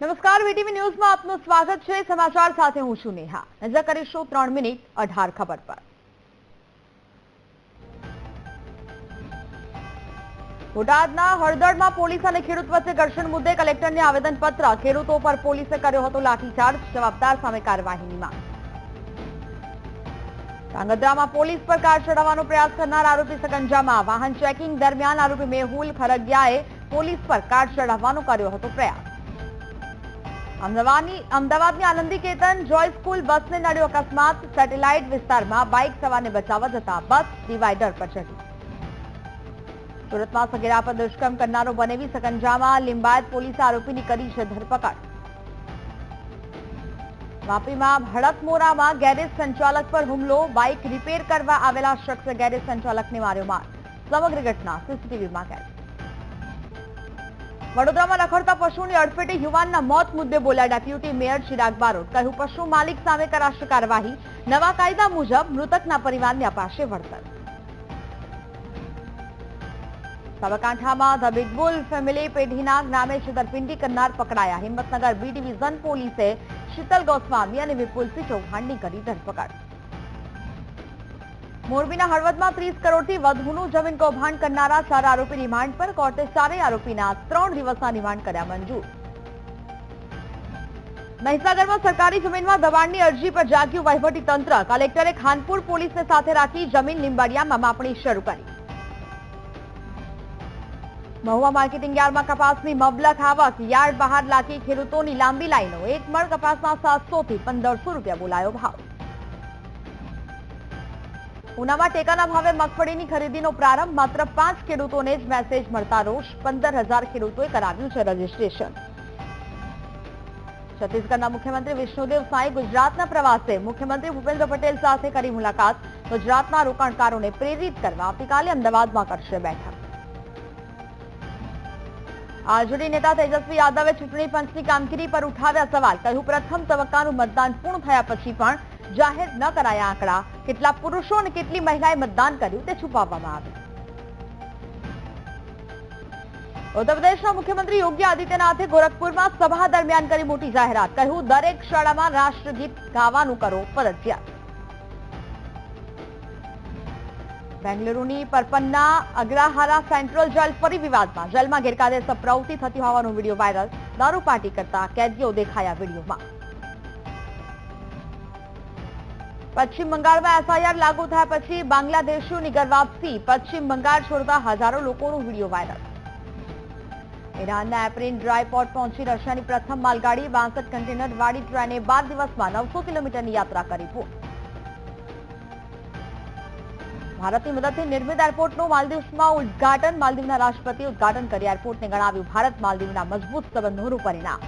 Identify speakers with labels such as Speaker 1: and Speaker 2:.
Speaker 1: નમસ્કાર, વીટીવી ન્યૂઝમાં આપનું સ્વાગત છે। સમાચાર સાથે હું છું નેહા। નજર કરીશું 3:18 ખબર પર। બોટાદના હળદળમાં પોલીસ અને ખેડૂત વચ્ચે ઘર્ષણ મુદ્દે કલેક્ટરને આવેદનપત્ર। ખેડૂતો પર પોલીસે કર્યો હતો લાઠીચાર્જ, જવાબદાર સામે કાર્યવાહીની માંગ। ધાંગધ્રામાં પોલીસ પર કાર ચડાવવાનો પ્રયાસ કરનાર આરોપી સકંજામાં। વાહન ચેકિંગ દરમિયાન આરોપી મેહુલ ખરગિયાએ પોલીસ પર કાર ચડાવવાનો કર્યો હતો પ્રયાસ। અમદાવાદની આનંદી કેતન જોય સ્કૂલ બસને નડ્યો અકસ્માત। સેટેલાઇટ વિસ્તારમાં બાઇક સવારને બચાવવા જતા બસ ડિવાઈડર પર ચડી। સુરતમાં સગીરા પર દુષ્કર્મ કરનારો બનેવી સકંજામાં। લિંબાયત પોલીસે આરોપીની કરી છે ધરપકડ। વાપીમાં હડકમોરામાં ગેરેજ સંચાલક પર હુમલો। બાઇક રિપેર કરવા આવેલા શખ્સે ગેરેજ સંચાલકને માર્યો માર। સમગ્ર ઘટના સીસીટીવીમાં કેદ। વડોદરામાં રખડતા પશુની અડફેટે યુવાનના મોત મુદ્દે બોલ્યા ડેપ્યુટી મેયર ચિરાગ બારોટ। કહ્યું, પશુ માલિક સામે કરાશે કાર્યવાહી। નવા કાયદા મુજબ મૃતકના પરિવારને અપાશે વળતર। સાબરકાંઠામાં ધ બિગ બુલ ફેમિલી પેઢીના નામે છેતરપિંડી કરનાર પકડાયા। હિંમતનગર બી ડિવિઝન પોલીસે શીતલ ગોસ્વામી અને વિપુલસિંહ ચૌહાણની કરી ધરપકડ। મોરબીના હળવદમાં 30 કરોડથી વધુનું જમીન કૌભાંડ કરનારા 4 આરોપી રિમાન્ડ પર। કોર્ટે 4 આરોપીના 3 દિવસના રિમાન્ડ કર્યા મંજૂર। મહીસાગરમાં સરકારી જમીનમાં દબાણની અરજી પર જાગ્યું વહીવટી તંત્ર। કલેક્ટરે ખાનપુર પોલીસને સાથે રાખી જમીન લીંબાડિયામાં માપણી શરૂ કરી। મહુવા માર્કેટિંગ યાર્ડમાં કપાસની મબલખ આવક। યાર્ડ બહાર લાગી ખેડૂતોની લાંબી લાઈનો। એક મણ કપાસના 700 થી 1500 રૂપિયા બોલાયો ભાવ। ઉનામાં ટેકાના ભાવે મગફળીની ખરીદીનો પ્રારંભ। માત્ર 5 ખેડૂતોને જ મેસેજ મળતા રોષ। 15,000 ખેડૂતોએ કરાવ્યું છે રજીસ્ટ્રેશન। છત્તીસગઢના મુખ્યમંત્રી વિષ્ણુદેવ સાંઈ ગુજરાતના પ્રવાસે। મુખ્યમંત્રી ભૂપેન્દ્ર પટેલ સાથે કરી મુલાકાત। ગુજરાતના રોકાણકારોને પ્રેરિત કરવા આવતીકાલે અમદાવાદમાં કરશે બેઠક। આરજેડી નેતા તેજસ્વી યાદવે ચૂંટણી પંચની કામગીરી પર ઉઠાવ્યા સવાલ। કહ્યું, પ્રથમ તબક્કાનું મતદાન પૂર્ણ થયા પછી પણ જાહેર ન કરાયા આંકડા। કેટલા પુરુષો અને કેટલી મહિલાએ મતદાન કર્યું તે છુપાવવામાં આવ્યું। ઉત્તર પ્રદેશના મુખ્યમંત્રી યોગી આદિત્યનાથે ગોરખપુરમાં સભા દરમિયાન કરી મોટી જાહેરાત। કહ્યું, દરેક શાળામાં રાષ્ટ્રગીત ગાવાનું કરો ફરજિયાત। બેંગલુરુની પરપન્ના અગ્રહારા સેન્ટ્રલ જેલ ફરી વિવાદમાં। જેલમાં ગેરકાયદેસર પ્રવૃત્તિ થતી હોવાનો વિડીયો વાયરલ। દારૂ પાર્ટી કરતા કેદીઓ દેખાયા વિડીયોમાં। પશ્ચિમ બંગાળમાં એફઆઈઆર લાગુ થયા પછી બાંગ્લાદેશીઓની ઘર વાપસી। પશ્ચિમ બંગાળ છોડતા હજારો લોકોનો વિડીયો વાયરલ। ઈરાનના એપ્રિન ડ્રાય પોર્ટ પહોંચી રશિયાની પ્રથમ માલગાડી। 62 કન્ટેનર વાળી ટ્રેને 12 દિવસમાં 900 કિલોમીટરની યાત્રા કરી પૂર્ણ। ભારતની મદદથી નિર્મિત એરપોર્ટનું માલદીવ્સમાં ઉદ્ઘાટન। માલદીવના રાષ્ટ્રપતિએ ઉદ્ઘાટન કરી એરપોર્ટને ગણાવ્યું ભારત માલદીવના મજબૂત સંબંધોનું પરિણામ।